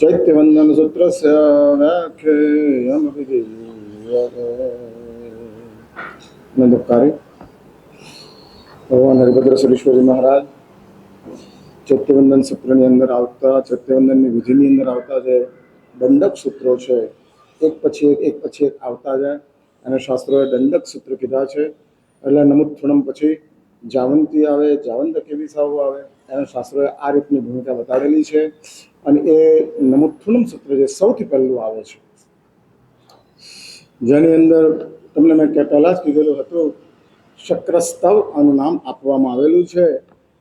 चैत्यवन्दन सूत्रस्य व्याख्येयमभिधीयते दुःखारी ભગવાન હરિભદ્રેશ્વરી મહારાજ ચૈત્યવંદન સૂત્રની અંદર આવતા ચૈત્યવંદનની વિધિની અંદર આવતા જે દંડક સૂત્રો છે એક પછી એક આવતા જાય અને શાસ્ત્રોએ દંડક સૂત્ર કીધા છે. એટલે નમુત્થુણમ પછી જાવંતી આવે, જાવંત કેવી સાવું આવે, એના શાસ્ત્રોએ આ રીતની ભૂમિકા બતાડેલી છે. અને એ નમુત્થુણમ સૂત્ર જે સૌથી પહેલું આવે છે, જેની અંદર તમને મેં પહેલાં જ કીધેલું હતું, શક્રસ્તવ આનું નામ આપવામાં આવેલું છે.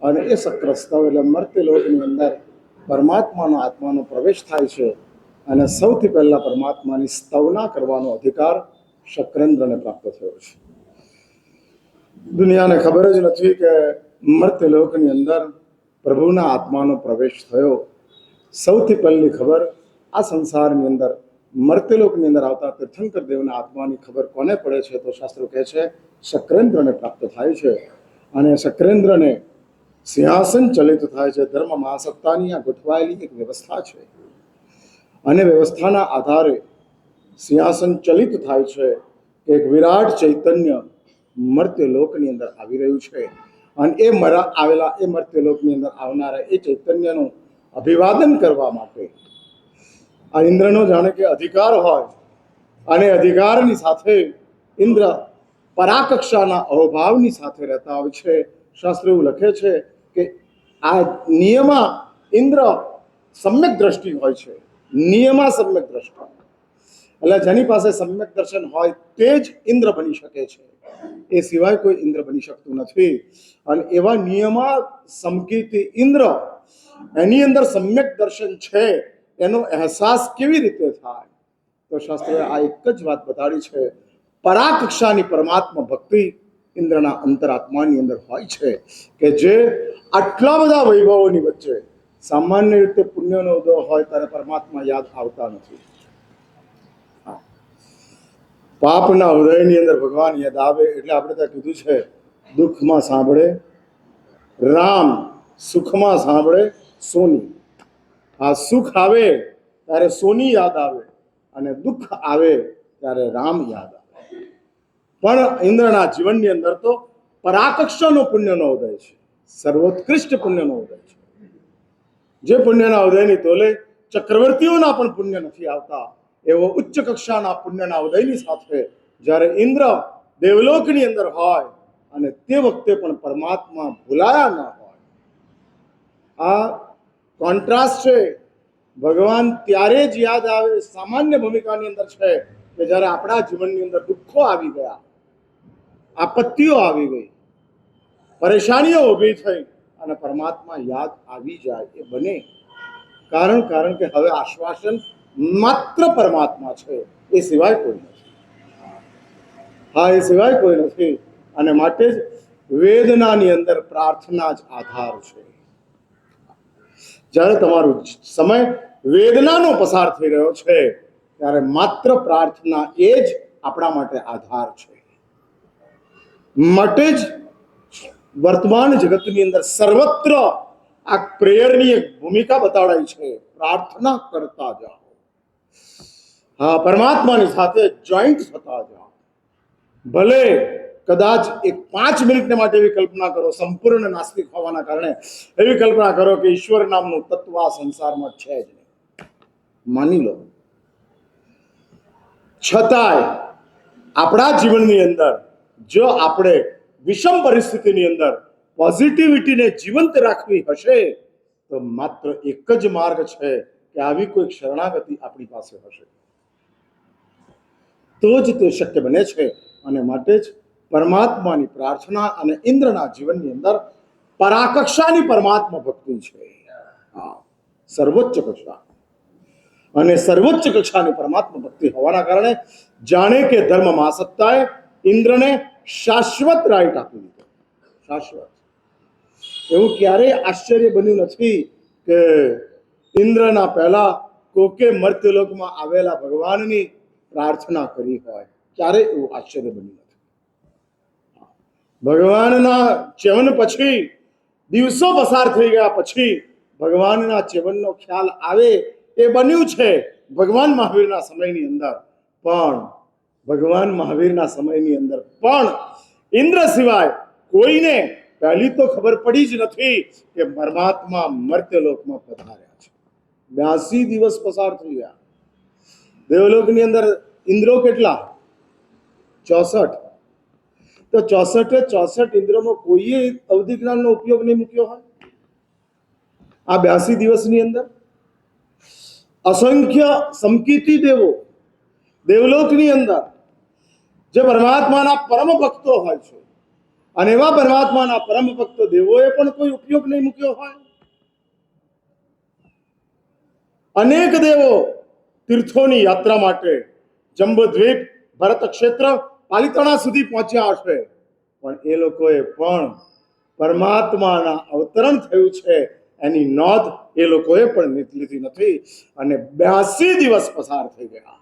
અને એ શક્રસ્તવ એટલે મર્ત્યલોકની અંદર પરમાત્માનો આત્માનો પ્રવેશ થાય છે. અને સૌથી પહેલાં પરમાત્માની સ્તવના કરવાનો અધિકાર શક્રેન્દ્રને પ્રાપ્ત થયો છે. દુનિયાને ખબર જ નથી કે મર્ત્યલોકની અંદર પ્રભુના આત્માનો પ્રવેશ થયો. સૌથી પહેલી ખબર આ સંસારની અંદર મર્ત્યલોકની અંદર આવતા તીર્થંકર દેવના આત્માની ખબર કોને પડે છે? તો શાસ્ત્રો કહે છે શક્રેન્દ્રને પ્રાપ્ત થાય છે. અને શક્રેન્દ્રને સિંહાસન ચલિત થાય છે. ધર્મ મહાસત્તાની આ ગોઠવાયેલી એક વ્યવસ્થા છે. અને વ્યવસ્થાના આધારે સિંહાસન ચલિત થાય છે કે એક વિરાટ ચૈતન્ય મર્ત્યલોકની અંદર આવી રહ્યું છે. અને એ મર્ત્યલોકની અંદર આવનારા એ ચૈતન્યનું અભિવાદન કરવા માટે આ ઇન્દ્રનો જાણે કે અધિકાર હોય, અને અધિકારની સાથે ઇન્દ્ર પરાકક્ષાના અહોભાવની સાથે રહેતા હોય છે. શાસ્ત્ર એવું લખે છે કે આ નિયમા ઇન્દ્ર સમ્યક દ્રષ્ટિ હોય છે. નિયમા સમ્યક દ્રષ્ટિ એટલે જેની પાસે સમ્યક દર્શન હોય તે જ ઇન્દ્ર બની શકે છે. એ સિવાય કોઈ ઇન્દ્ર બની શકતું નથી. અને એવા નિયમા સમકીર્તિ ઇન્દ્ર, એની અંદર સમ્યક દર્શન છે, એનો અહેસાસ કેવી રીતે થાય? તો શાસ્ત્રોએ આ એક જ વાત બતાડી છે, પરાકક્ષાની પરમાત્મા ભક્તિ ઇન્દ્રના અંતરાત્માની અંદર હોય છે, કે જે આટલા બધા વૈભવોની વચ્ચે સામાન્ય રીતે પુણ્યનો ઉદય હોય ત્યારે પરમાત્મા યાદ આવતા નથી. પાપના હૃદયની અંદર ભગવાન યાદ આવે એટલે આપણે ત્યાં કીધું છે, દુઃખમાં સાંભળે રામ, સુખમાં સાંભળે સોની. આ સુખ આવે ત્યારે સોની યાદ આવે, અને દુઃખ આવે ત્યારે રામ યાદ આવે. પણ ઇન્દ્રના જીવનની અંદર તો પરાકક્ષાનો પુણ્યનો ઉદય છે, સર્વોત્કૃષ્ટ પુણ્યનો ઉદય છે. જે પુણ્યના ઉદયની તોલે ચક્રવર્તીઓના પણ પુણ્ય નથી આવતા, એવો ઉચ્ચ કક્ષાના પુણ્યના ઉદયની સાથે જ્યારે ઇન્દ્ર દેવલોકની અંદર હોય અને તે વખતે પણ પરમાત્મા ભૂલાયા ન હોય, આ કોન્ટ્રાસ્ટ છે. ભગવાન ત્યારે જ યાદ આવે સામાન્ય ભૂમિકાની અંદર છે કે જ્યારે આપણા જીવનની અંદર દુઃખો આવી ગયા, આપત્તિઓ આવી ગઈ, પરેશાનીઓ ઊભી થઈ અને પરમાત્મા યાદ આવી જાય એ બને. કારણ કે હવે આશ્વાસન માત્ર પરમાત્મા છે, એ સિવાય કોઈ નથી. હા, એ સિવાય કોઈ નથી. અને માટે જ વેદનાની અંદર પ્રાર્થના જ આધાર છે. જ્યારે તમારો સમય વેદનાનો પસાર થઈ રહ્યો છે ત્યારે માત્ર પ્રાર્થના એ જ આપણા માટે આધાર છે. માટે જ વર્તમાન જગતની અંદર સર્વત્ર આ પ્રેયરની એક ભૂમિકા બતાડાઈ છે, પ્રાર્થના કરતા જાઓ. હા, પરમાત્માની સાથે જોઈન્ટ થતા જાઓ. ભલે કદાચ એક 5 મિનિટને માટે એવી કલ્પના કરો, સંપૂર્ણ નાસ્તિક હોવાના કારણે એવી કલ્પના કરો કે ઈશ્વર નામનું તત્વ આ સંસારમાં છે જ નહીં, માની લો. છતાંય આપણા જીવનની અંદર જો આપણે વિષમ પરિસ્થિતિની અંદર પોઝિટિવિટીને જીવંત રાખવી હશે તો માત્ર એક જ માર્ગ છે કે આવી કોઈ શરણાગતિ આપણી પાસે હશે તો જ તે શક્ય બને છે. અને માટે જ પરમાત્માની પ્રાર્થના અને ઇન્દ્રના જીવનની અંદર પરાકક્ષાની પરમાત્મા ભક્તિ છે. સર્વોચ્ચ કક્ષા અને સર્વોચ્ચ કક્ષાની પરમાત્મા ભક્તિ હોવાના કારણે જાણે કે ધર્મ મહાસત્તાએ ઇન્દ્રને શાશ્વત રાઈટ આપી દીધો. શાશ્વત. એવું ક્યારેય આશ્ચર્ય બન્યું નથી કે ઇન્દ્રના પહેલા કોકે મર્ત્યલોકમાં આવેલા ભગવાનની પ્રાર્થના કરી હોય. ક્યારેય એવું આશ્ચર્ય બન્યું નથી. ભગવાનના ચેવન પછી દિવસો પસાર થઈ ગયા પછી ભગવાનના ચેવનનો ખ્યાલ આવે એ બન્યું છે ભગવાન મહાવીરના સમયની અંદર. પણ ભગવાન મહાવીરના સમયની અંદર પણ ઇન્દ્ર સિવાય કોઈને પહેલી તો ખબર પડી જ નથી કે પરમાત્મા મર્ત્યલોકમાં પધાર્યા છે. 82 દિવસ પસાર થઈ ગયા. દેવલોકની અંદર ઇન્દ્રો કેટલા? 64. તો 64 ઇન્દ્રોમાં કોઈએ અવધિ જ્ઞાનનો ઉપયોગ નહીં મૂક્યો હોય આ 82 દિવસની અંદર. અસંખ્ય સમકીર્તિ દેવો દેવલોકની અંદર જે પરમાત્માના પરમ ભક્તો હોય છે, અને એવા પરમાત્માના પરમ ભક્તો દેવોએ પણ કોઈ ઉપયોગ નહીં મૂક્યો હોય. અનેક દેવો તીર્થોની યાત્રા માટે જંબુદ્વીપ, ભરત ક્ષેત્ર, પાલિતાણા સુધી પહોંચ્યા હશે, પણ એ લોકોએ પણ પરમાત્માના અવતરણ થયું છે એની નોંધ એ લોકોએ પણ લીધી નથી, અને 82 દિવસ પસાર થઈ ગયા.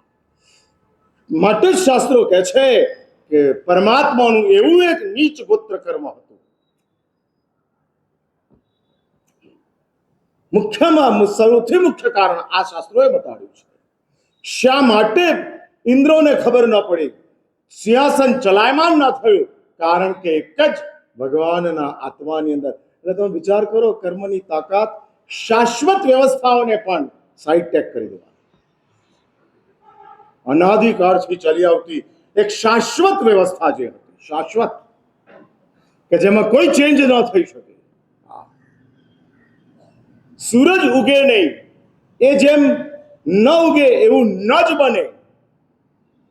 માટે જ શાસ્ત્રો કહે છે કે પરમાત્માનું એવું એક નીચ ગોત્ર કર્મ હતું. મુખ્યમાં સૌથી મુખ્ય કારણ આ શાસ્ત્રોએ બતાવ્યું છે. શા માટે ઇન્દ્રોને ખબર ન પડી, સિંહાસન ચલાયમાન ન થયું? કારણ કે એક જ ભગવાનના આત્માની અંદર. એટલે તમે વિચાર કરો, કર્મની તાકાત શાશ્વત વ્યવસ્થાઓને પણ સાઈડ ટેક કરી દેવા. અનાદિકાળથી ચાલી આવતી એક શાશ્વત વ્યવસ્થા જે હતી, શાશ્વત, કે જેમાં કોઈ ચેન્જ ન થઈ શકે. સૂરજ ઉગે નહીં, એ જેમ ન ઉગે એવું ન જ બને,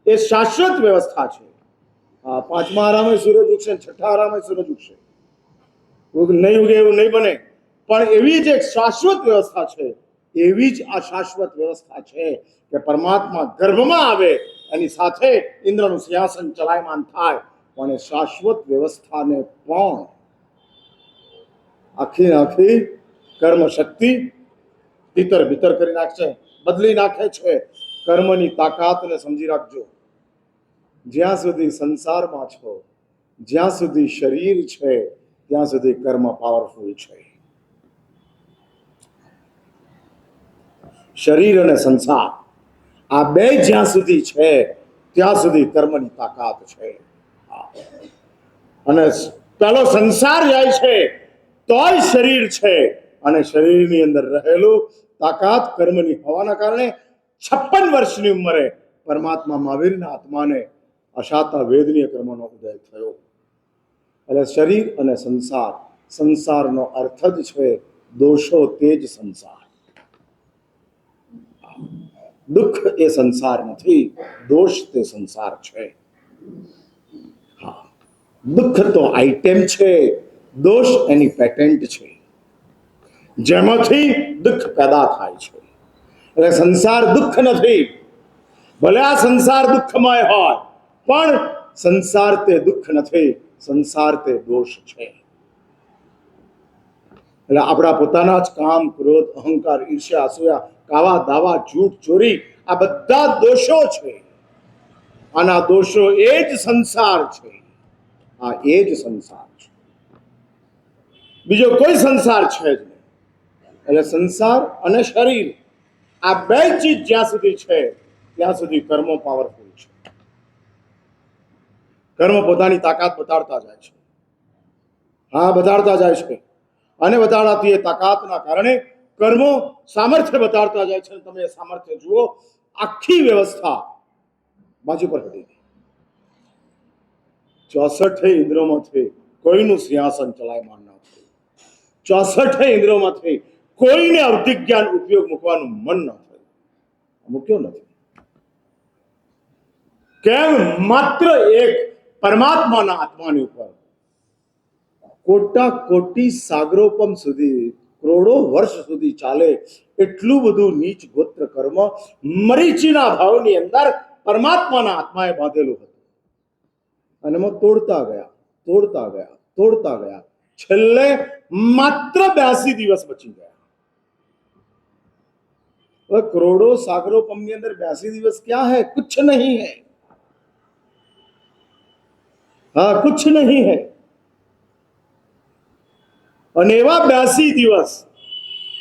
એ શાશ્વત વ્યવસ્થા છે. પાંચમા આરામે સૂરજ ઉગશે, છઠ્ઠા આરામે સૂરજ ઉગશે, નહીં ઉગે એવું નહીં બને. પણ એવી જ એક શાશ્વત વ્યવસ્થા છે. એવી જ આ શાશ્વત વ્યવસ્થા છે કે પરમાત્મા ગર્ભમાં આવે, એની સાથે ઇન્દ્રનું સિંહાસન ચલાયમાન થાય, પણ એ શાશ્વત વ્યવસ્થાને પણ આખી આખી કર્મ શક્તિ તિતર ભીતર કરી નાખશે, બદલી નાખે છે. કર્મની તાકાતને સમજી રાખજો. જ્યાં સુધી સંસારમાં છો, જ્યાં સુધી શરીર છે, ત્યાં સુધી કર્મ પાવરફુલ છે. શરીર અને સંસાર આ બે જ્યાં સુધી છે ત્યાં સુધી કર્મની તાકાત છે. અને પેલો સંસાર જાય છે તોય શરીર છે, અને શરીરની અંદર રહેલું તાકાત કર્મની હોવાના કારણે 56 વર્ષની ઉંમરે પરમાત્મા મહાવીરના આત્માને અશાતા વેદનીય કર્મનો ઉદય થયો. એટલે શરીર અને સંસાર, સંસારનો અર્થ જ છે દોષો તે જ સંસાર. દુઃખ એ સંસાર નથી, દોષ તે સંસાર છે. હા, દુઃખ તો આઈટેમ છે, દોષ એની પેટેન્ટ છે, જેમાંથી દુઃખ પેદા થાય છે. એટલે સંસાર દુઃખ નથી. ભલે આ સંસાર દુઃખમય હોય, પણ સંસાર તે દુઃખ નથી, સંસાર તે દોષ છે. એટલે આપણા પોતાના જ કામ, ક્રોધ, અહંકાર, ઈર્ષ્યા, અસૂયા, કાવા, દાવા, જૂઠ, ચોરી, આ બધા દોષો છે. આના દોષો એ જ સંસાર છે. આ એ જ સંસાર છે, બીજો કોઈ સંસાર છે જ નહીં. એટલે સંસાર અને શરીર આ બે ચીજ જ્યાં સુધી છે ત્યાં સુધી કર્મો પાવરફુલ છે. કર્મ પોતાની તાકાત બતાડતા જાય છે. હા, બતાડતા જાય છે, અને બતાડાતી એ તાકાતના કારણે કર્મો સામર્થ્ય બતાડતા જાય છે. તમે સામર્થ્ય જુઓ, આખી વ્યવસ્થા બાજુ પર હટી ગઈ. 64 ઇન્દ્રોમાંથી કોઈનું સિંહાસન ચલાયમાન ન થયું. 64 ઇન્દ્રોમાંથી કોઈને અવધિ જ્ઞાન ઉપયોગ મૂકવાનું મન ન થયું, મૂક્યો નથી. કેમ? માત્ર એક પરમાત્માના આત્માની ઉપર કોટા કોટી સાગરોપમ સુધી, કરોડો વર્ષ સુધી ચાલે એટલું બધું નીચ ગોત્ર કર્મ મરીચીના ભાવની અંદર પરમાત્માના આત્માએ બાંધેલું હતું. અને એમાં તોડતા ગયા, તોડતા ગયા, તોડતા ગયા. છેલ્લે માત્ર 82 દિવસ બચી ગયા. હવે કરોડો સાગરોપમની અંદર 82 દિવસ ક્યાં હૈ? कुछ नहीं है. हाँ, कुछ नहीं है. અને એવા 82 દિવસ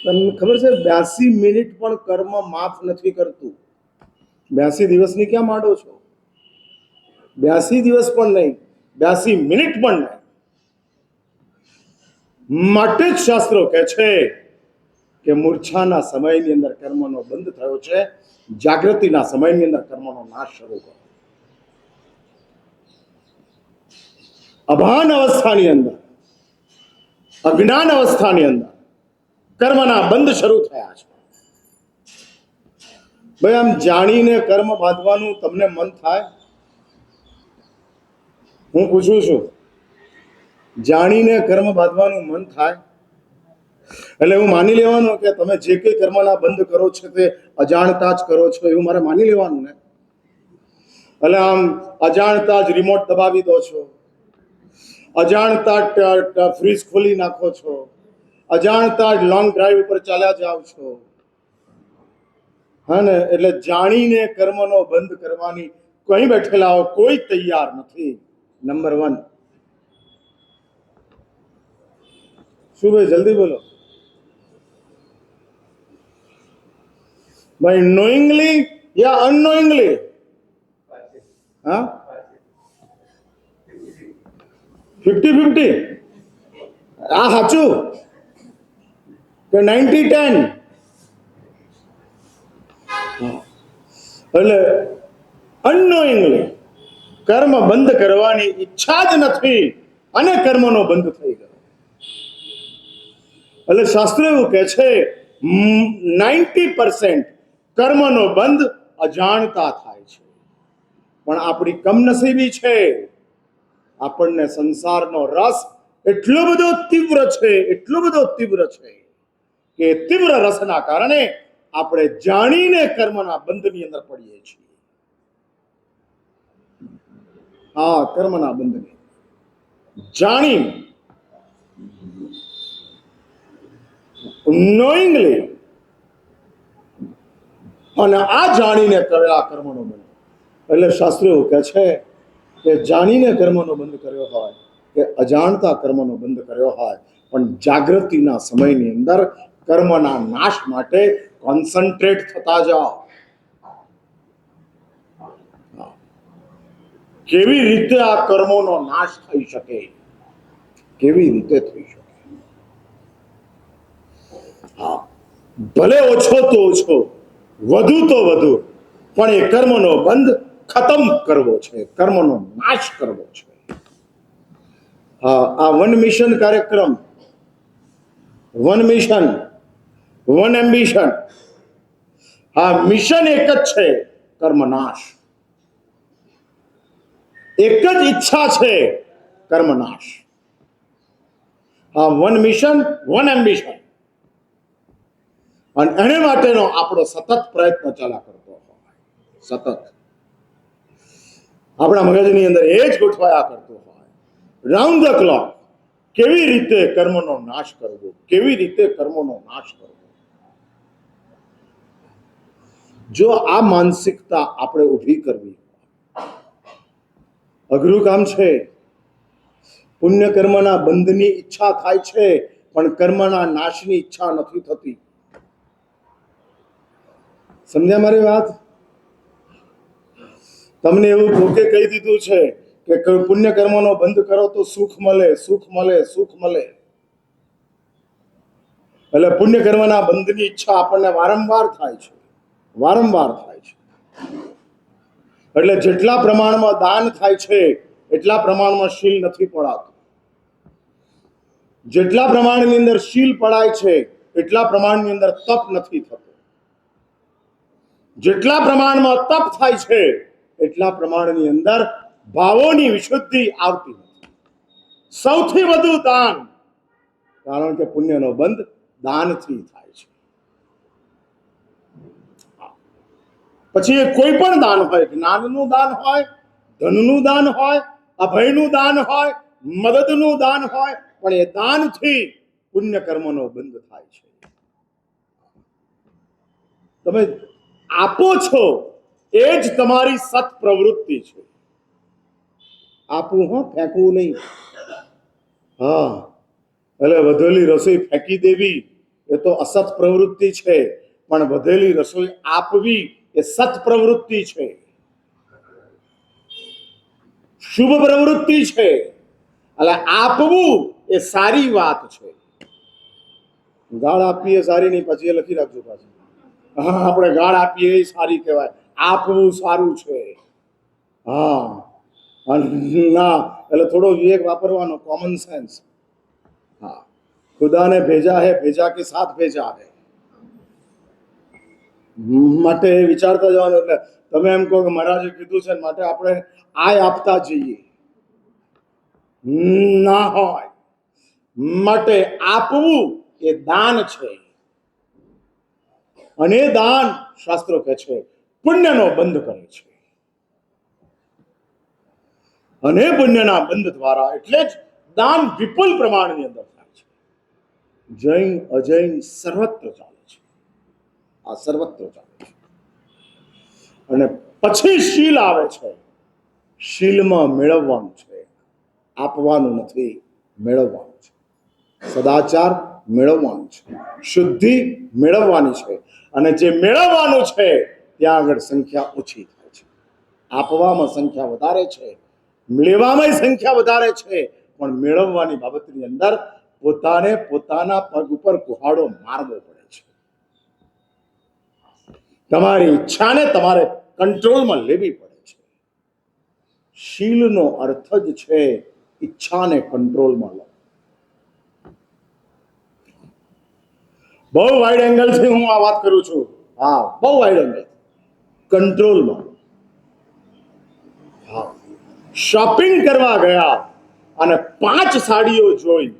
તમને ખબર છે 82 મિનિટ પણ કર્મ માફ નથી કરતું. 82 દિવસની ક્યાં માંડો છો? 82 દિવસ પણ નહીં, 82 મિનિટ પણ નહીં. માટે જ શાસ્ત્રો કહે છે કે મૂર્છાના સમયની અંદર કર્મનો બંધ થયો છે, જાગૃતિના સમયની અંદર કર્મનો નાશ શરૂ કરો. અભાન અવસ્થાની અંદર, અજ્ઞાન અવસ્થાની અંદર કર્મના બંધ શરૂ થયા છે. ભાઈ, આમ જાણીને કર્મ બાંધવાનું તમને મન થાય? હું પૂછું છું, જાણીને કર્મ બાંધવાનું મન થાય? એટલે હું માની લેવાનું કે તમે જે કંઈ કર્મના બંધ કરો છો તે અજાણતા જ કરો છો, એવું મારે માની લેવાનું ને? એટલે આમ અજાણતા જ રિમોટ દબાવી દો છો, અજાણતા ફ્રીજ ખોલી નાખો છો, અજાણતા જ લોંગ ડ્રાઈવ ઉપર ચાલ્યા જાઓ છો, હા ને? એટલે જાણીને કર્મનો બંધ કરવાની કઈ બેઠેલા કોઈ તૈયાર નથી. નંબર 1. શું ભાઈ, જલ્દી બોલો ભાઈ. નોઈંગલી યા અનનોઈંગલી? હા, 50-50? આ સાચું કે 90-10? એટલે અનનોઈંગલી કર્મ બંધ કરવાની ઈચ્છા જ નથી અને કર્મનો બંધ થઈ ગયો. એટલે શાસ્ત્ર એવું કહે છે 90% કર્મનો બંધ અજાણતા થાય છે. પણ આપણી કમનસીબી છે, આપણને સંસારનો રસ એટલો બધો તીવ્ર છે, એટલો બધો તીવ્ર છે કે તીવ્ર રસના કારણે આપણે જાણીને કર્મના બંધની અંદર પડીએ છીએ. હા, કર્મના બંધની જાણીને, નોઈંગલી, અને આ જાણીને કરેલા કર્મનો બંધ. એટલે શાસ્ત્રો એવું કહે છે કે જાણીને કર્મનો બંધ કર્યો હોય કે અજાણતા કર્મનો બંધ કર્યો હોય, પણ જાગૃતિના સમયની અંદર કર્મના નાશ માટે કોન્સન્ટ્રેટ થતા જાઓ. કેવી રીતે આ કર્મોનો નાશ થઈ શકે? કેવી રીતે થઈ શકે? હા, ભલે ઓછો તો ઓછો, વધુ તો વધુ, પણ એ કર્મનો બંધ ખતમ કરવો છે, કર્મનો નાશ કરવો છે. હા, આ વન મિશન કાર્યક્રમ, વન મિશન, વન એમ્બિશન, હા, મિશન એક જ છે, કર્મનાશ. એક જ ઈચ્છા છે, કર્મનાશ. હા, વન મિશન, વન એમ્બિશન. અને એને માટેનો આપણો સતત પ્રયત્ન ચાલ્યા કરતો હોય, સતત આપણા મગજની અંદર એ જ ગોઠવાયા કરતો હોય, રાઉન્ડ ધ ક્લોક. કેવી રીતે કર્મનો નાશ કરવો, કેવી રીતે કર્મનો નાશ કરવો. જો આ માનસિકતા આપણે ઊભી કરવી, અઘરું કામ છે. પુણ્ય કર્મના બંધની ઈચ્છા થાય છે, પણ કર્મના નાશની ઈચ્છા નથી થતી. સમજ્યા મારી વાત? તમને એવું કોકે કહી દીધું છે કે પુણ્ય કર્મનો બંધ કરો તો સુખ મળે, સુખ મળે, સુખ મળે. એટલે પુણ્ય કર્મના બંધની ઈચ્છા આપણને વારંવાર થાય છે, વારંવાર થાય છે. એટલે જેટલા પ્રમાણમાં દાન થાય છે એટલા પ્રમાણમાં શીલ નથી પડાતું. જેટલા પ્રમાણની અંદર શીલ પડાય છે એટલા પ્રમાણની અંદર તપ નથી થતો. જેટલા પ્રમાણમાં તપ થાય છે એટલા પ્રમાણની અંદર ભાવોની વિશુદ્ધિ આવતી નથી. સૌથી વધુ દાન, કારણ કે પુણ્યનો બંધ દાનથી થાય છે. પછી એ કોઈ પણ દાન હોય, જ્ઞાનનું દાન હોય, ધનનું દાન હોય, અભયનું દાન હોય, મદદનું દાન હોય, પણ એ દાનથી પુણ્ય કર્મનો બંધ થાય છે. તમે આપો છો એ જ તમારી સત પ્રવૃત્તિ છે. આપવું, હો, ફેંકવું નહીં. હા, એટલે વધેલી રસોઈ ફેંકી દેવી એ તો અસત પ્રવૃત્તિ છે, પણ વધેલી રસોઈ આપવી એ સત પ્રવૃત્તિ છે, શુભ પ્રવૃત્તિ છે. એટલે આપવું એ સારી વાત છે. ગાળ આપીએ સારી નહીં, પછી એ લખી રાખજો પાછું. હા, આપણે ગાળ આપીએ એ સારી કહેવાય, આપવું સારું છે. હા, ના, એટલે થોડો વિવેક વાપરવાનો, કોમન સેન્સ. हाँ, खुदा ने भेजा है, भेजा के साथ भेजा है. માટે વિચારતા જવાનું. એટલે તમે એમ કહો કે મહારાજે કીધું છે માટે આપણે આય આપતા જઈએ, ના હોય. માટે આપવું એ દાન છે, અને દાન શાસ્ત્રો કહે છે પુણ્યનો બંધ કરે છે, અને પુણ્યના બંધ દ્વારા એટલે જ દાન વિપુલ પ્રમાણની અંદર થાય છે. જૈન અજૈન સર્વત્ર ચાલે છે, આ સર્વત્ર ચાલે છે. અને પછી શીલ આવે છે. શીલમાં મેળવવાનું છે, આપવાનું નથી, મેળવવાનું છે. સદાચાર મેળવવાનું છે, શુદ્ધિ મેળવવાની છે. અને જે મેળવવાનું છે ત્યાં આગળ સંખ્યા ઓછી થાય છે. આપવામાં સંખ્યા વધારે છે, લેવામાં સંખ્યા વધારે છે, પણ મેળવવાની બાબતની અંદર પોતાને પોતાના પગ ઉપર કુહાડો મારવો પડે છે. તમારી ઈચ્છાને તમારે કંટ્રોલમાં લેવી પડે છે. શીલનો અર્થ જ છે ઈચ્છાને કંટ્રોલમાં લો. બહુ વાઇડ એંગલથી હું આ વાત કરું છું. હા, બહુ વાઇડ એંગલ. કંટ્રોલમાં. હા, શોપિંગ કરવા ગયા અને 5 સાડીઓ જોઈ,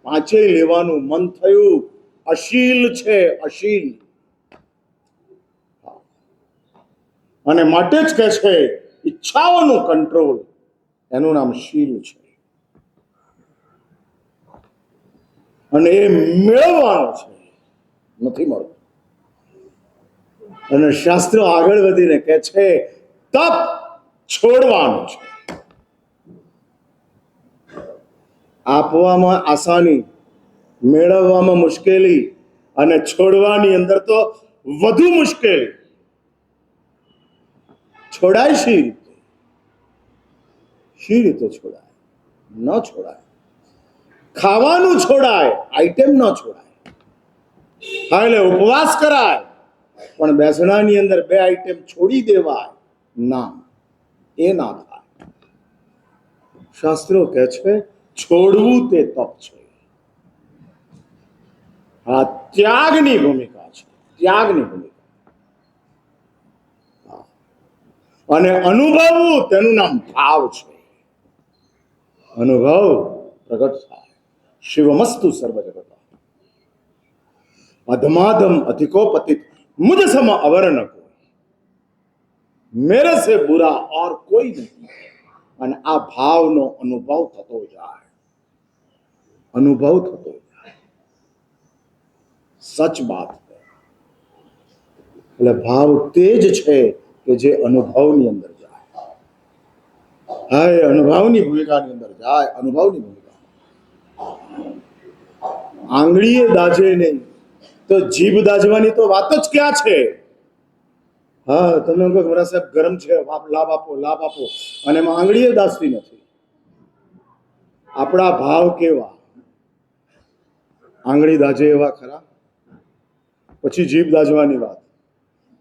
5 લેવાનું મન થયું. અશીલ છે, અશીલ. અને માટે જ કહે છે ઈચ્છાઓનું કંટ્રોલ, એનું નામ શીલ છે. અને એ મેળવવાનું છે, નથી મળતું. અને શાસ્ત્રો આગળ વધીને કહે છે તપ છોડવાનું છે. આપવામાં આસાની, મેળવવામાં મુશ્કેલી, અને છોડવાની અંદર તો વધુ મુશ્કેલી. છોડાય શી રીતે? શી રીતે છોડાય? ન છોડાય. ખાવાનું છોડાય, આઈટમ ન છોડાય. હા, એટલે ઉપવાસ કરાય, પણ બેસણાની અંદર 2 આઈટમ છોડી દેવાય ના, એ ના થાય. શાસ્ત્રો કહે છે છોડવું તે તપ છે. આ ત્યાગની ભૂમિકા છે, ત્યાગની ભૂમિકા. અને અનુભવવું તેનું નામ ભાવ છે. અનુભવ પ્રગટ થાય. શિવમસ્તુ સર્વ જગત અધમાધમ અધિકો પતિત મુझ सम अवर न कोई, मेरे से बुरा और कोई नहीं. અને આ ભાવનો અનુભવ થતો જાય, અનુભવ થતો જાય. સચ બાત. એટલે ભાવ તે જ છે કે જે અનુભવની અંદર જાય. હા, અનુભવની ભૂમિકાની અંદર જાય, અનુભવની ભૂમિકા. આંગળીએ દાજે નહીં તો જીભ દાજવાની તો વાત જ ક્યાં છે? હા, તમે કહો મારા સાહેબ ગરમ છે, લાભ આપો, લાભ આપો, અને એમાં આંગળીએ દાજતી નથી. આપણા ભાવ કેવા? આંગળી દાજે એવા ખરા? પછી જીભ દાજવાની વાત,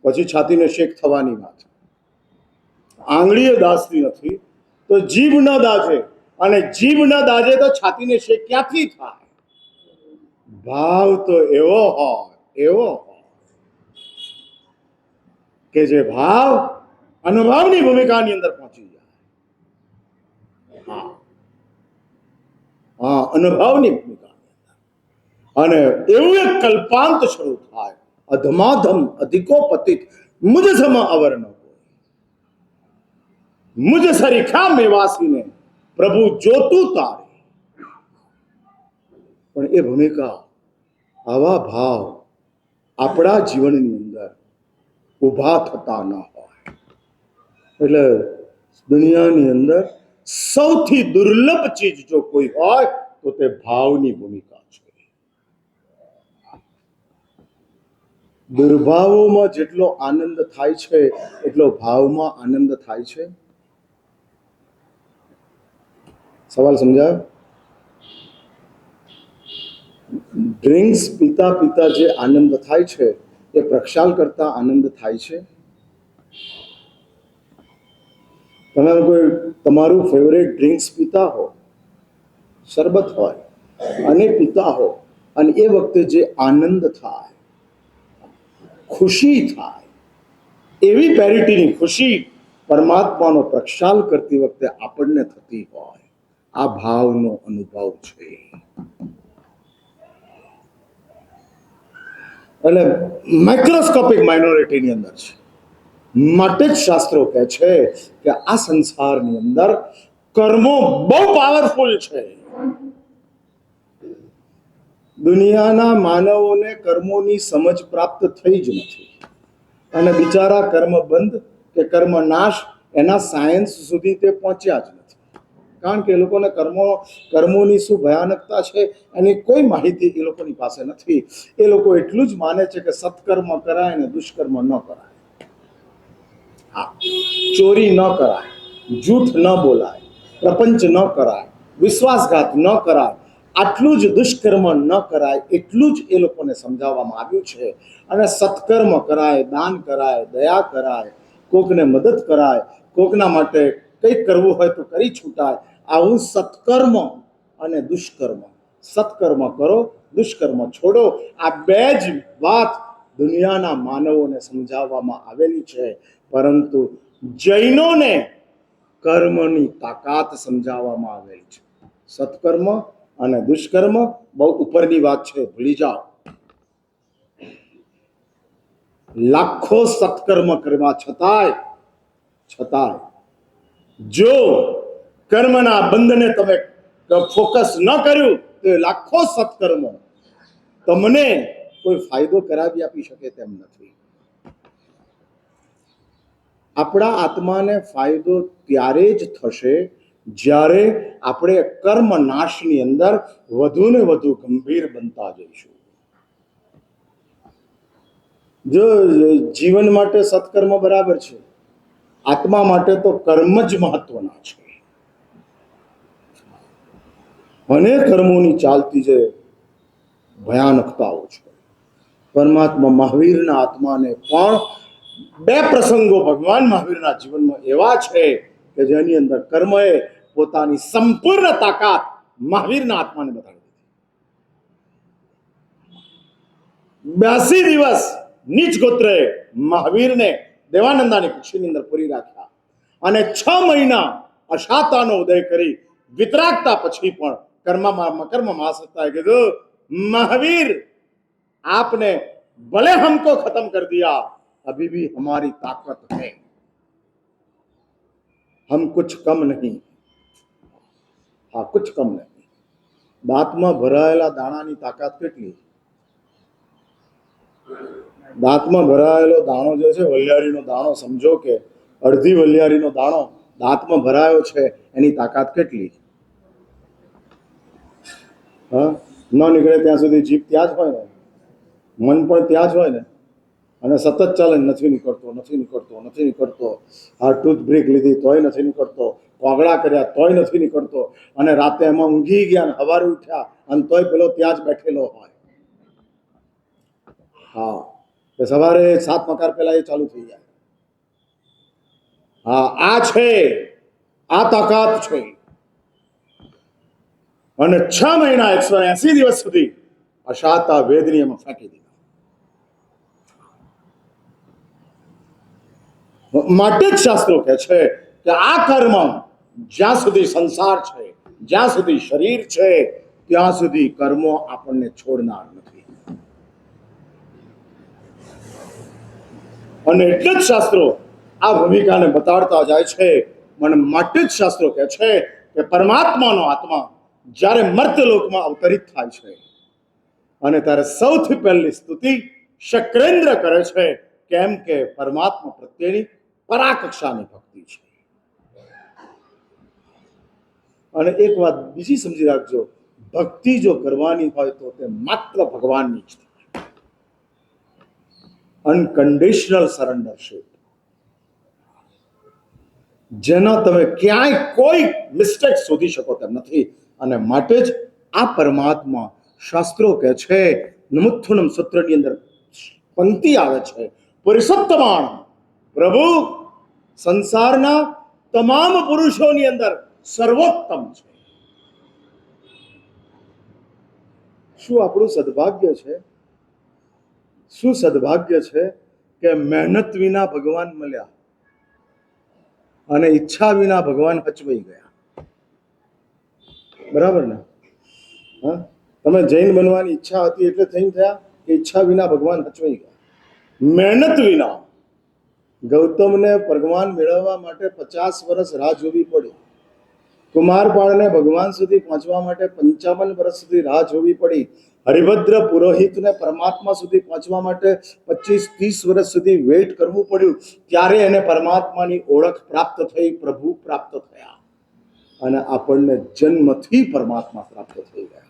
પછી છાતીને શેક થવાની વાત. આંગળીએ દાજતી નથી તો જીભ ન દાજે, અને જીભ ન દાજે તો છાતીને શેક ક્યાંથી થાય? ભાવ તો એવો હોય, એવો હોય કે જે ભાવ અનુભવની ભૂમિકાની અંદર પહોંચી જાય. હા, હા, અનુભવની ભૂમિકાની અંદર. અને એવું એક કલ્પાંત શરૂ થાય, અધમાધમ અધિકો પતિત મુझ सम अवर न कोई. મુझ સરીખા મેવાસીને પ્રભુ જોતું તારે. પણ એ ભૂમિકા, આવા ભાવ આપણા જીવનની અંદર ઊભા થતા ન હોય. એટલે દુનિયાની અંદર સૌથી દુર્લભ ચીજ જો કોઈ હોય તો તે ભાવની ભૂમિકા છે. દુર્ભાવોમાં જેટલો આનંદ થાય છે એટલો ભાવમાં આનંદ થાય છે. સવાલ સમજાયો? ડ્રિંક્સ પીતા પીતા જે આનંદ થાય છે એ પ્રક્ષાલ કરતા આનંદ થાય છે. તમે કોઈ તમારું ફેવરેટ ડ્રિંક્સ પીતા હો, શરબત હોય અને પીતા હો, અને એ વખતે જે આનંદ થાય, ખુશી થાય, એવી પેરિટીની ખુશી પરમાત્માનો પ્રક્ષાલ કરતી વખતે આપણને થતી હોય, આ ભાવનો અનુભવ છે. એટલે માઇક્રોસ્કોપિક માઇનોરિટીની અંદર છે. માટે જ શાસ્ત્રો કહે છે કે આ સંસારની અંદર કર્મો બહુ પાવરફુલ છે. દુનિયાના માનવોને કર્મોની સમજ પ્રાપ્ત થઈ જ નથી, અને બિચારા કર્મ બંધ કે કર્મ નાશ એના સાયન્સ સુધી તે પહોંચ્યા જ નથી. કારણ કે એ લોકોને કર્મોની શું ભયાનકતા છે એની કોઈ માહિતી એ લોકોની પાસે નથી. એ લોકો એટલું જ માને છે કે સત્કર્મ કરાય અને દુષ્કર્મ ન કરાય. હા, ચોરી ન કરાય, જૂઠ ન બોલાય, પ્રપંચ ન કરાય, વિશ્વાસઘાત ન કરાય, આટલું જ દુષ્કર્મ ન કરાય, એટલું જ એ લોકોને સમજાવવામાં આવ્યું છે. અને સત્કર્મ કરાય, દાન કરાય, દયા કરાય, કોકને મદદ કરાય, કોકના માટે કંઈક કરવું હોય તો કરી છૂટાય, આવું સત્કર્મ અને દુષ્કર્મ. સત્કર્મ કરો, દુષ્કર્મ છોડો, આ બે જ વાત દુનિયાના માનવોને સમજાવવામાં આવેલી છે. પરંતુ જૈનોને કર્મની તાકાત સમજાવવામાં આવેલી છે. સત્કર્મ અને દુષ્કર્મ બહુ ઉપરની વાત છે, ભૂલી જાઓ. લાખો સત્કર્મ કરવા છતાંય જો કર્મના બંધને તમે ફોકસ ન કર્યું તો એ લાખો સત્કર્મો તમને કોઈ ફાયદો કરાવી આપી શકે તેમ નથી. આપણા આત્માને ફાયદો ત્યારે જ થશે જ્યારે આપણે કર્મ નાશની અંદર વધુ ને વધુ ગંભીર બનતા જઈશું. જો જીવન માટે સત્કર્મ બરાબર છે, આત્મા માટે તો કર્મ જ મહત્વના છે. અને કર્મોની ચાલતી જે ભયાનકતાઓ છે, પરમાત્મા મહાવીરના આત્માને પણ બે પ્રસંગો ભગવાન મહાવીરના જીવનમાં એવા છે કે જેની અંદર કર્મએ પોતાની સંપૂર્ણ તાકાત મહાવીરના આત્માને બતાવી દીધી. 82 દિવસ નીચ ગોત્રએ મહાવીરને દેવાનંદાની કુક્ષીની અંદર પૂરી રાખ્યા, અને 6 મહિના અશાતાનો ઉદય કરી વિતરાગતા પછી પણ કર્મ મહાસત્તાએ કીધું, महावीर आपने भले हमको खत्म कर दिया, अभी भी हमारी ताकत है, हम कुछ कम नहीं. हाँ, कुछ कम नहीं. દાંતમાં ભરાયેલા દાણાની તાકાત કેટલી? દાંતમાં ભરાયેલો દાણો જે છે, વલિયારીનો દાણો, સમજો કે અડધી વલિયારીનો દાણો દાંતમાં ભરાયો છે, એની તાકાત કેટલી? હા, ન નીકળે ત્યાં સુધી જીભ ત્યાં જ હોય ને, મન પણ ત્યાં જ હોય ને, અને સતત ચાલે, નથી નીકળતો. આ ટૂથબ્રેક લીધી તોય નથી નીકળતો, કોગળા કર્યા તોય નથી નીકળતો, અને રાતે એમાં ઊંઘી ગયા, સવારે ઉઠ્યા અને તોય પેલો ત્યાં જ બેઠેલો હોય. હા, સવારે 7 મકાર પહેલા એ ચાલુ થઈ જાય. હા, આ છે, આ તાકાત છે. અને 6 મહિના 180 દિવસ સુધી અશાતા વેદની એમાં ફેંકી દીધા. માટે જ શાસ્ત્રો કહે છે કે આ કર્મ જ્યાં સુધી સંસાર છે, જ્યાં સુધી શરીર છે, ત્યાં સુધી કર્મો આપણને છોડનાર નથી. અને એટલે જ શાસ્ત્રો આ ભૂમિકાને બતાડતા જાય છે. મને માટે જ શાસ્ત્રો કહે છે કે પરમાત્માનો આત્મા જ્યારે મર્ત્યલોકમાં અવતરિત થાય છે અને ત્યારે સૌથી પહેલી સ્તુતિ શક્રેન્દ્ર કરે છે, કેમ કે પરમાત્મા પ્રત્યેની પરાકક્ષાની ભક્તિ છે. અને એક વાત બીજી સમજી રાખજો, ભક્તિ જો કરવાની હોય તો તે માત્ર ભગવાનની જ થાય. અનકન્ડિશનલ સરેન્ડરશીપ, જેના તમે ક્યાંય કોઈ મિસ્ટેક શોધી શકો તેમ નથી. અને માટે જ આ પરમાત્મા, શાસ્ત્રો કહે છે, નમુત્થુનમ સૂત્રની અંદર પંક્તિ આવે છે, પુરુષોત્તમાણ, પ્રભુ સંસારના તમામ પુરુષોની અંદર સર્વોત્તમ છે. શું આપણું સદભાગ્ય છે, શું સદભાગ્ય છે કે મહેનત વિના ભગવાન મળ્યા અને ઈચ્છા વિના ભગવાન હચવાઈ ગયા. બરાબર ને? હા, તમે જૈન બનવાની ઈચ્છા હતી એટલે થઈને થયા કે ઈચ્છા વિના ભગવાન હચવાઈ ગયા? મહેનત વિના. ગૌતમને ભગવાન મેળવવા માટે 50 વર્ષ રાહ જોવી પડી. કુમારપાળને ભગવાન સુધી પહોંચવા માટે 55 વર્ષ સુધી રાહ જોવી પડી. હરિભદ્ર પુરોહિતને પરમાત્મા સુધી પહોંચવા માટે 25-30 વર્ષ સુધી વેઇટ કરવું પડ્યું. ત્યારે એને પરમાત્માની ઓળખ પ્રાપ્ત થઈ, પ્રભુ પ્રાપ્ત થયા, અને આપણને જન્મથી પરમાત્મા પ્રાપ્ત થઈ ગયા.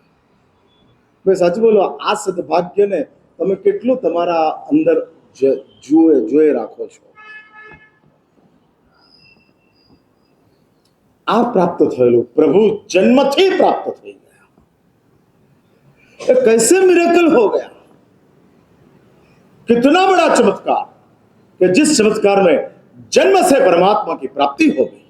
ભાઈ સાચું બોલો, આ સદભાગ્યને તમે કેટલું તમારા અંદર જોઈ રાખો છો? આ પ્રાપ્ત થયેલું પ્રભુ જન્મથી પ્રાપ્ત થઈ ગયા. ये कैसे मिरेकल हो गया? कितना बड़ा चमत्कार कि जिस चमत्कार में जन्म से परमात्मा की प्राप्ति हो गई.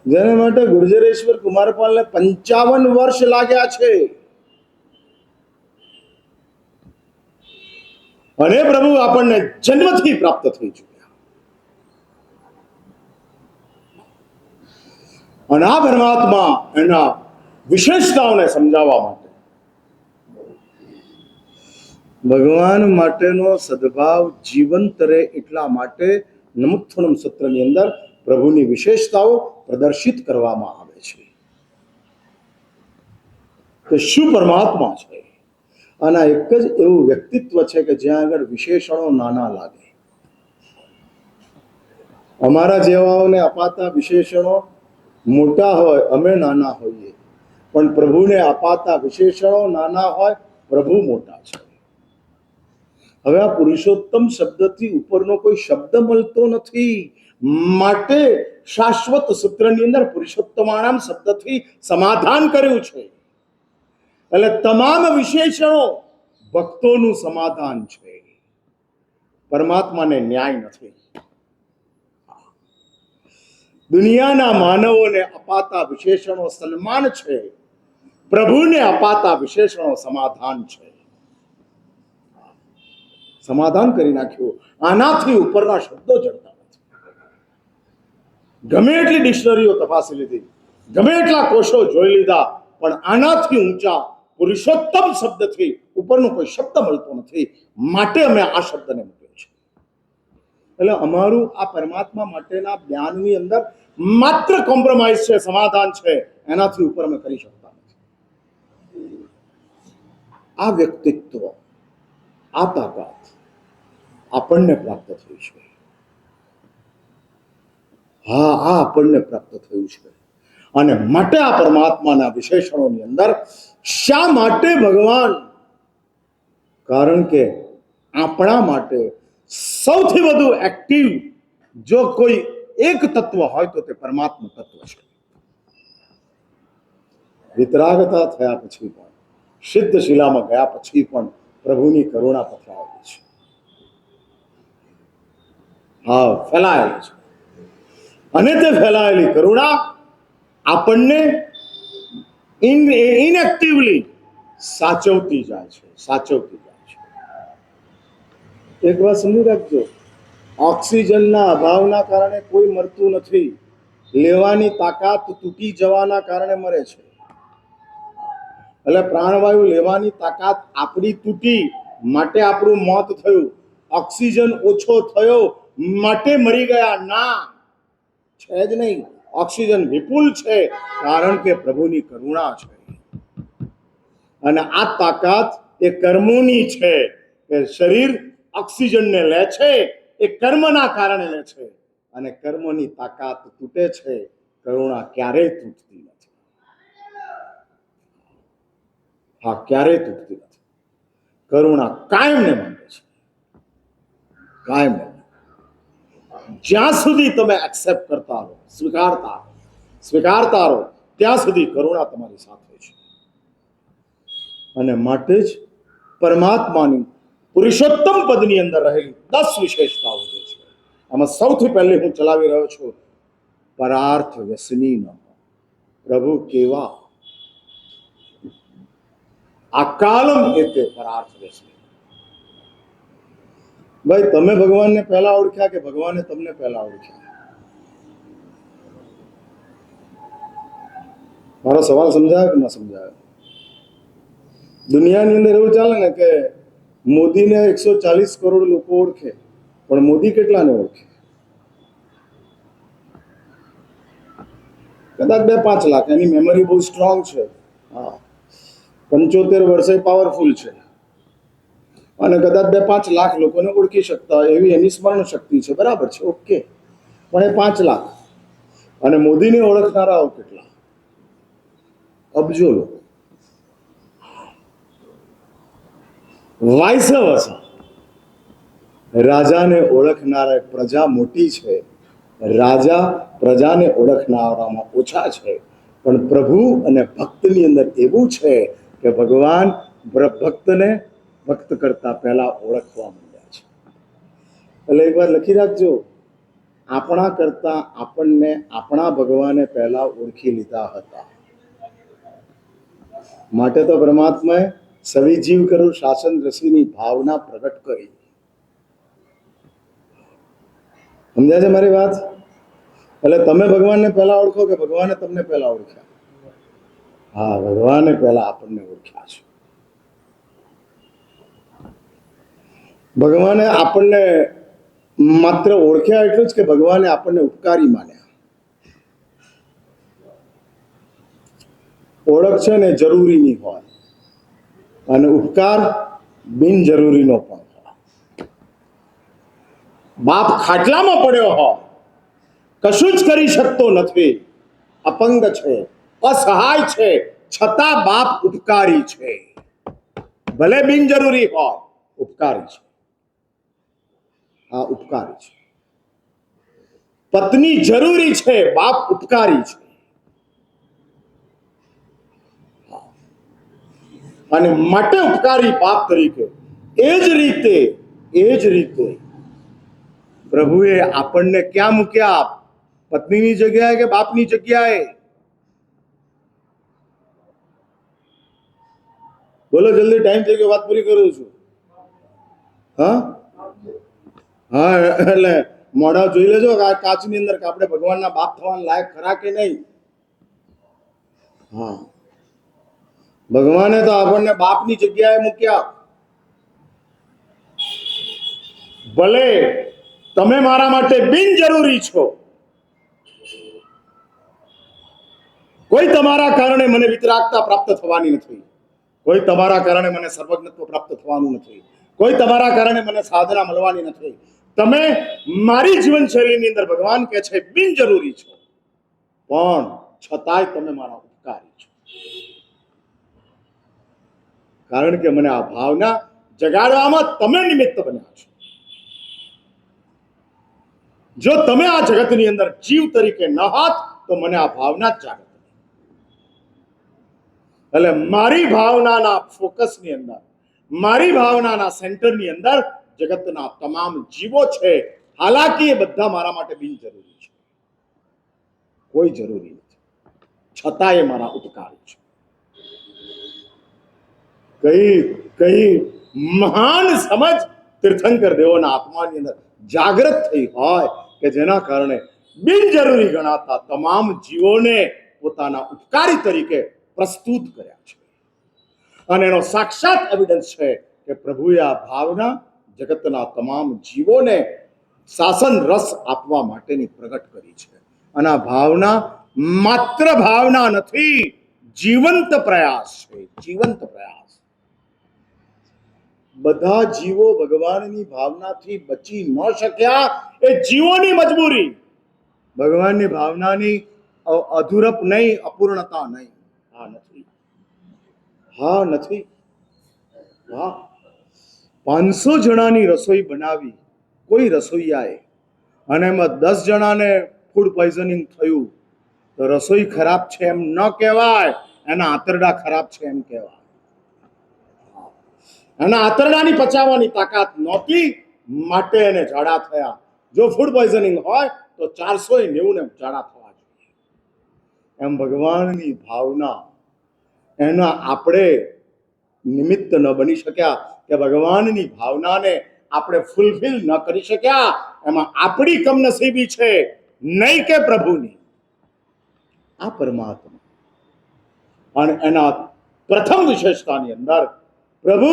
જેના માટે ગુર્જરેશ્વર કુમારપાલને 55 વર્ષ લાગ્યા છે, અને પ્રભુ આપણને જન્મથી પ્રાપ્ત થઈ ચૂક્યા. અને આ પરમાત્મા એના વિશેષતાઓને સમજાવવા માટે ભગવાન માટેનો સદભાવ જીવંત રહે એટલા માટે નમુત્થુનમ સૂત્રની અંદર પ્રભુની વિશેષતાઓ પ્રદર્શિત કરવામાં આવે છે કે શું પરમાત્મા છે. આના એક જ એવું વ્યક્તિત્વ છે કે જ્યાં આગળ વિશેષણો નાના લાગે. અમારા જેવાઓને અપાતા વિશેષણો મોટા હોય, અમે નાના હોઈએ, પણ પ્રભુને અપાતા વિશેષણો નાના હોય, પ્રભુ મોટા છે. હવે આ પુરુષોત્તમ શબ્દથી ઉપરનો કોઈ શબ્દ મળતો નથી, માટે શાશ્વત સૂત્રની અંદર પુરુષોત્તમાણામ શબ્દથી સમાધાન કર્યું છે. એટલે તમામ વિશેષણો ભક્તોનું સમાધાન છે, પરમાત્માને ન્યાય નથી. દુનિયાના માનવોને અપાતા વિશેષણો સન્માન છે, પ્રભુને અપાતા વિશેષણો સમાધાન છે. સમાધાન કરી નાખ્યું. આનાથી ઉપરના શબ્દો જડતા નથી. ગમે એટલી ડિક્શનરીઓ તપાસી લીધી, ગમે એટલા કોષો જોઈ લીધા, પણ આનાથી ઊંચા પુરુષોત્તમ શબ્દથી ઉપરનો કોઈ શબ્દ મળતો નથી. માટે અમે આ શબ્દને મૂક્યો છે. એટલે અમારું આ પરમાત્મા માટેના જ્ઞાનની અંદર માત્ર કોમ્પ્રોમાઇઝ છે, સમાધાન છે, એનાથી ઉપર અમે કરી શકતા નથી. આ વ્યક્તિત્વ, આ તાકાત આપણને પ્રાપ્ત થયું છે. હા, આ આપણને પ્રાપ્ત થયું છે. અને માટે આ પરમાત્માના વિશેષણોની અંદર શા માટે ભગવાન? કારણ કે આપણા માટે સૌથી વધુ એક્ટિવ જો કોઈ એક તત્વ હોય તો તે પરમાત્મા તત્વ છે. વિતરાગતા થયા પછી પણ, સિદ્ધ શિલામાં ગયા પછી પણ પ્રભુની કરુણા પથરાયેલી છે. હા, ફેલાયેલી છે. અને તે ફેલાયેલી કરુણા આપણને ઇનએક્ટિવલી સાચવતી જાય છે, સાચવતી જાય છે. એક વાત સમજી રાખજો, ઓક્સિજનના અભાવના કારણે કોઈ મરતું નથી, લેવાની તાકાત તૂટી જવાના કારણે મરે છે. એટલે પ્રાણવાયુ લેવાની તાકાત આપણી તૂટી માટે આપણું મોત થયું, ઓક્સિજન ઓછો થયો માટે મરી ગયા? ના, છે જ નહીં. ઓક્સિજન વિપુલ છે, કારણ કે પ્રભુની કરુણા છે. અને આ તાકાત એ કર્મોની છે કે શરીર ઓક્સિજનને લે છે, એ કર્મના કારણે લે છે. અને કર્મની તાકાત તૂટે છે, કરુણા ક્યારેય તૂટતી નથી. હા, ક્યારેય તૂટતી નથી. કરુણા કાયમને માંગે છે, કાયમને. જ્યાં સુધી તમે એક્સેપ્ટ કરતા રહો, સ્વીકારતા રહો, ત્યાં સુધી કરુણા તમારી સાથે છે. અને માટે જ પરમાત્માની પુરુષોત્તમ પદની અંદર રહેલી 10 વિશેષતાઓ જે છે, આમાં સૌથી પહેલી હું ચલાવી રહ્યો છું, પરાર્થ વ્યસની ન. પ્રભુ કેવા અકાલમ એતે પરાર્થ વ્યસની. ભાઈ, તમે ભગવાનને પહેલા ઓળખ્યા કે ભગવાને તમને પહેલા ઓળખ્યા? મારો સવાલ સમજાયો કે ના સમજાયો? દુનિયાની અંદર એવું ચાલે ને કે મોદીને 140 કરોડ લોકો ઓળખે, પણ મોદી કેટલાને ઓળખે? કદાચ 2-5 લાખ. એની મેમરી બહુ સ્ટ્રોંગ છે. હા, 75 વર્ષે પાવરફુલ છે, અને કદાચ 2-5 લાખ લોકોને ઓળખી શકતા હોય એવી એની સ્મરણ શક્તિ છે. બરાબર છે, ઓકે. પણ એ 5 લાખ, અને મોદીને ઓળખનારાઓ કેટલા? અબજો લોકો. વાઇસ વર્સા, રાજાને ઓળખનારા પ્રજા મોટી છે, રાજા પ્રજાને ઓળખનારામાં ઓછા છે. પણ પ્રભુ અને ભક્તની અંદર એવું છે કે ભગવાન ભક્તને ભક્ત કરતા પહેલા ઓળખવા માંડ્યા છે. એટલે એક વાર લખી રાખજો, આપણા કરતા આપણને આપણા ભગવાને પહેલા ઓળખી લીધા હતા. માટે તો પરમાત્માએ સવિજીવ કરું શાસન રસીની ભાવના પ્રગટ કરી. સમજ્યા છે મારી વાત? એટલે તમે ભગવાનને પહેલા ઓળખો કે ભગવાને તમને પહેલા ઓળખ્યા? હા, ભગવાને પહેલા આપણને ઓળખ્યા છે. ભગવાને આપણને માત્ર ઓળખ્યા એટલું જ કે ભગવાને આપણને ઉપકારી માન્યા. ઓળખ છે ને જરૂરીની હોય, અને ઉપકાર બિનજરૂરીનો પણ હોય. બાપ ખાટલામાં પડ્યો હોય, કશું જ કરી શકતો નથી, અપંગ છે, અસહાય છે, છતાં બાપ ઉપકારી છે. ભલે બિનજરૂરી હોય, ઉપકારી છે. હા, ઉપકારી છે. પત્ની જરૂરી છે, બાપ ઉપકારી છે. અને માટે ઉપકારી બાપ તરીકે. એ જ રીતે પ્રભુએ આપણને ક્યાં મૂક્યા? પત્નીની જગ્યાએ કે બાપની જગ્યાએ? બોલો જલ્દી, ટાઈમ થઈ ગયો, વાત પૂરી કરું છું. હા હા, એટલે મોઢા જોઈ લેજો કે આ કાચની અંદર કે આપણે ભગવાનના બાપ થવાના લાયક ખરા કે નહીં. હા, ભગવાને તો આપણને બાપની જગ્યાએ મૂક્યા. ભલે તમે મારા માટે બિનજરૂરી છો, કોઈ તમારા કારણે મને વિતરાગતા પ્રાપ્ત થવાની નથી, કોઈ તમારા કારણે મને સર્વજ્ઞત્વ પ્રાપ્ત થવાનું નથી, કોઈ તમારા કારણે મને સાધના મળવાની નથી. તમે મારી જીવનશૈલીની અંદર ભગવાન કહે છે બિનજરૂરી છો, પણ છતાંય તમે મારા ઉપકારી છો. કારણ કે મને આ ભાવના જગાડવામાં તમે નિમિત્ત બન્યા છો. જો તમે આ જગતની અંદર જીવ તરીકે ન હોત તો મને આ ભાવના જ જાગત. એટલે મારી ભાવનાના ફોકસની અંદર, મારી ભાવનાના સેન્ટરની અંદર જગતના તમામ જીવો છે. હાલાકી એ બધા મારા માટે બિનજરૂરી છે, કોઈ જરૂરી નથી, છતાં એ મારા ઉપકારી છે. કઈ મહાન સમજ તીર્થંકર દેવોના આત્માની અંદર જાગૃત થઈ હોય કે જેના કારણે બિનજરૂરી ગણાતા તમામ જીવોને પોતાના ઉપકારી તરીકે પ્રસ્તુત કર્યા છે. અને એનો સાક્ષાત એવિડન્સ છે કે પ્રભુએ આ ભાવના જગતના તમામ જીવોને શાસન રસ આપવા માટેની પ્રગટ કરી છે. અને આ ભાવના માત્ર ભાવના નથી, જીવંત પ્રયાસ છે, જીવંત પ્રયાસ. બધા જીવો ભગવાનની ભાવનાથી બચી ન શક્યા, એ જીવોની મજબૂરી. ભગવાનની ભાવનાની અધૂરપ નહીં, અપૂર્ણતા નહીં. હા નથી, હા નથી, હા. 500 જણાની રસોઈ બનાવી કોઈ રસોઈયાએ અને એમાં 10 જણાને ફૂડ પોઈઝનિંગ થયું તો રસોઈ ખરાબ છે એમ ન કહેવાય, એના આંતરડા ખરાબ છે એમ કહેવાય. એના આંતરડાની પચાવવાની તાકાત નહોતી માટે એને ઝાડા થયા. જો ફૂડ પોઈઝનિંગ હોય તો 490 ને ઝાડા થવા જોઈએ. એમ ભગવાનની ભાવના એના આપણે નિમિત્ત ન બની શક્યા કે ભગવાનની ભાવનાને આપણે ફૂલફિલ ન કરી શક્યા, એમાં આપણી કમનસીબી છે, નહીં કે પ્રભુની. આ પરમાત્મા અને એના પ્રથમ વિશેષતાની અંદર પ્રભુ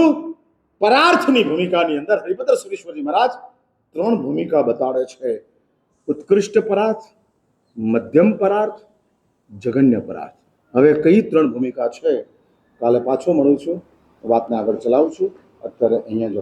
પરાર્થની ભૂમિકાની અંદર હરિભદ્ર સુરીશ્વરજી મહારાજ 3 ભૂમિકા બતાડે છે: ઉત્કૃષ્ટ પરાર્થ, મધ્યમ પરાર્થ, જગન્ય પરાર્થ. હવે કઈ 3 ભૂમિકા છે કાલે પાછો મળું છું, વાતને આગળ ચલાવું છું. અત્યારે અહીંયા જ